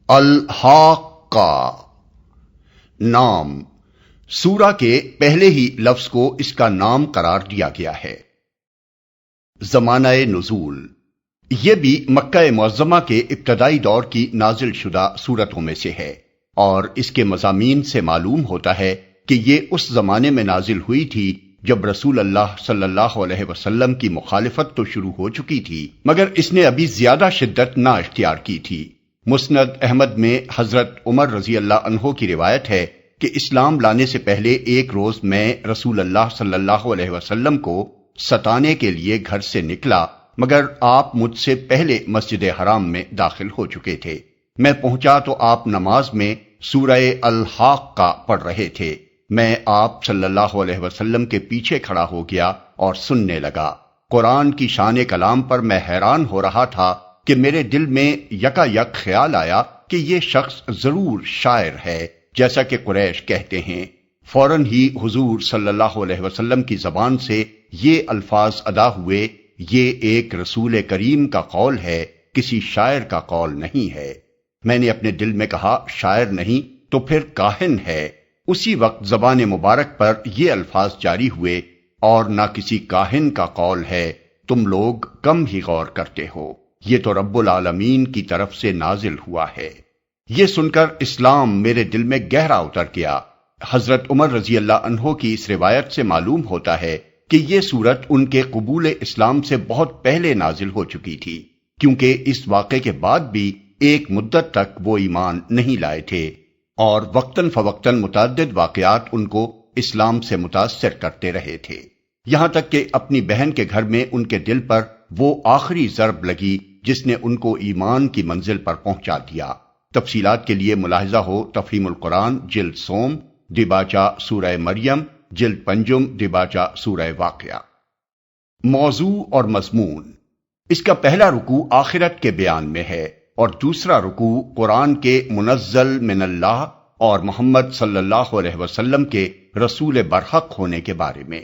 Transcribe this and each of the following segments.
الحاقہ نام سورہ کے پہلے ہی لفظ کو اس کا نام قرار دیا گیا ہے۔ زمانہ نزول یہ بھی مکہ معظمہ کے ابتدائی دور کی نازل شدہ سورتوں میں سے ہے، اور اس کے مضامین سے معلوم ہوتا ہے کہ یہ اس زمانے میں نازل ہوئی تھی جب رسول اللہ صلی اللہ علیہ وسلم کی مخالفت تو شروع ہو چکی تھی، مگر اس نے ابھی زیادہ شدت نہ اختیار کی تھی۔ مسند احمد میں حضرت عمر رضی اللہ عنہ کی روایت ہے کہ اسلام لانے سے پہلے ایک روز میں رسول اللہ صلی اللہ علیہ وسلم کو ستانے کے لیے گھر سے نکلا، مگر آپ مجھ سے پہلے مسجد حرام میں داخل ہو چکے تھے۔ میں پہنچا تو آپ نماز میں سورہ الحاقہ پڑھ رہے تھے۔ میں آپ صلی اللہ علیہ وسلم کے پیچھے کھڑا ہو گیا اور سننے لگا۔ قرآن کی شان کلام پر میں حیران ہو رہا تھا کہ میرے دل میں یکا یک خیال آیا کہ یہ شخص ضرور شاعر ہے، جیسا کہ قریش کہتے ہیں۔ فوراً ہی حضور صلی اللہ علیہ وسلم کی زبان سے یہ الفاظ ادا ہوئے، یہ ایک رسول کریم کا قول ہے، کسی شاعر کا قول نہیں ہے۔ میں نے اپنے دل میں کہا شاعر نہیں تو پھر کاہن ہے۔ اسی وقت زبان مبارک پر یہ الفاظ جاری ہوئے، اور نہ کسی کاہن کا قول ہے، تم لوگ کم ہی غور کرتے ہو، یہ تو رب العالمین کی طرف سے نازل ہوا ہے۔ یہ سن کر اسلام میرے دل میں گہرا اتر گیا۔ حضرت عمر رضی اللہ عنہ کی اس روایت سے معلوم ہوتا ہے کہ یہ سورت ان کے قبول اسلام سے بہت پہلے نازل ہو چکی تھی، کیونکہ اس واقعے کے بعد بھی ایک مدت تک وہ ایمان نہیں لائے تھے، اور وقتاً فوقتاً متعدد واقعات ان کو اسلام سے متاثر کرتے رہے تھے، یہاں تک کہ اپنی بہن کے گھر میں ان کے دل پر وہ آخری ضرب لگی جس نے ان کو ایمان کی منزل پر پہنچا دیا۔ تفصیلات کے لیے ملاحظہ ہو تفہیم القرآن جلد سوم، دیباچہ سورہ مریم، جلد پنجم، دیباچہ سورہ واقعہ۔ موضوع اور مضمون اس کا پہلا رکوع آخرت کے بیان میں ہے، اور دوسرا رکوع قرآن کے منزل من اللہ اور محمد صلی اللہ علیہ وسلم کے رسول برحق ہونے کے بارے میں۔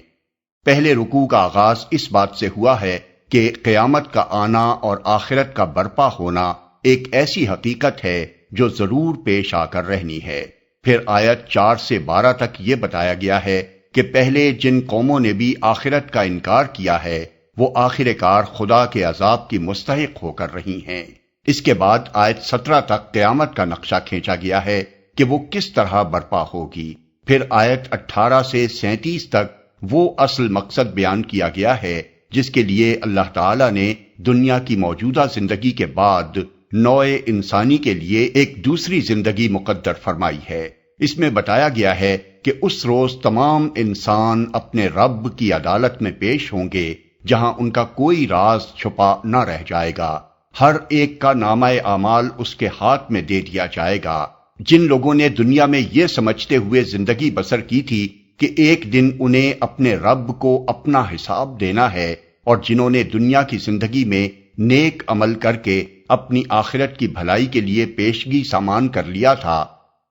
پہلے رکوع کا آغاز اس بات سے ہوا ہے کہ قیامت کا آنا اور آخرت کا برپا ہونا ایک ایسی حقیقت ہے جو ضرور پیش آ کر رہنی ہے۔ پھر آیت 4 سے 12 تک یہ بتایا گیا ہے کہ پہلے جن قوموں نے بھی آخرت کا انکار کیا ہے وہ آخر کار خدا کے عذاب کی مستحق ہو کر رہی ہیں۔ اس کے بعد آیت 17 تک قیامت کا نقشہ کھینچا گیا ہے کہ وہ کس طرح برپا ہوگی۔ پھر آیت 18 سے 37 تک وہ اصل مقصد بیان کیا گیا ہے جس کے لیے اللہ تعالیٰ نے دنیا کی موجودہ زندگی کے بعد نوع انسانی کے لیے ایک دوسری زندگی مقدر فرمائی ہے۔ اس میں بتایا گیا ہے کہ اس روز تمام انسان اپنے رب کی عدالت میں پیش ہوں گے، جہاں ان کا کوئی راز چھپا نہ رہ جائے گا۔ ہر ایک کا نامہ اعمال اس کے ہاتھ میں دے دیا جائے گا۔ جن لوگوں نے دنیا میں یہ سمجھتے ہوئے زندگی بسر کی تھی کہ ایک دن انہیں اپنے رب کو اپنا حساب دینا ہے، اور جنہوں نے دنیا کی زندگی میں نیک عمل کر کے اپنی آخرت کی بھلائی کے لیے پیشگی سامان کر لیا تھا،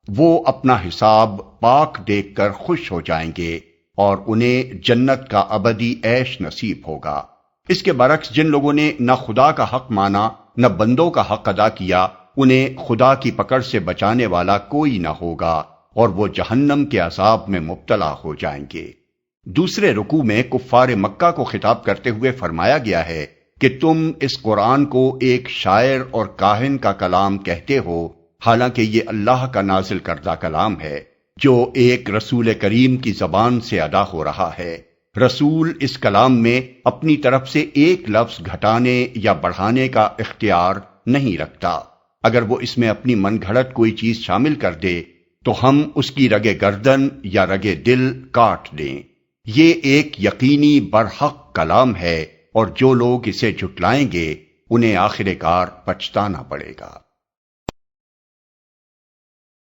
وہ اپنا حساب پاک دیکھ کر خوش ہو جائیں گے، اور انہیں جنت کا ابدی عیش نصیب ہوگا۔ اس کے برعکس جن لوگوں نے نہ خدا کا حق مانا نہ بندوں کا حق ادا کیا، انہیں خدا کی پکڑ سے بچانے والا کوئی نہ ہوگا، اور وہ جہنم کے عذاب میں مبتلا ہو جائیں گے۔ دوسرے رکوع میں کفار مکہ کو خطاب کرتے ہوئے فرمایا گیا ہے کہ تم اس قرآن کو ایک شاعر اور کاہن کا کلام کہتے ہو، حالانکہ یہ اللہ کا نازل کردہ کلام ہے جو ایک رسول کریم کی زبان سے ادا ہو رہا ہے۔ رسول اس کلام میں اپنی طرف سے ایک لفظ گھٹانے یا بڑھانے کا اختیار نہیں رکھتا۔ اگر وہ اس میں اپنی من گھڑت کوئی چیز شامل کر دے تو ہم اس کی رگے گردن یا رگے دل کاٹ دیں۔ یہ ایک یقینی برحق کلام ہے، اور جو لوگ اسے جھٹلائیں گے انہیں آخر کار پچھتانا پڑے گا۔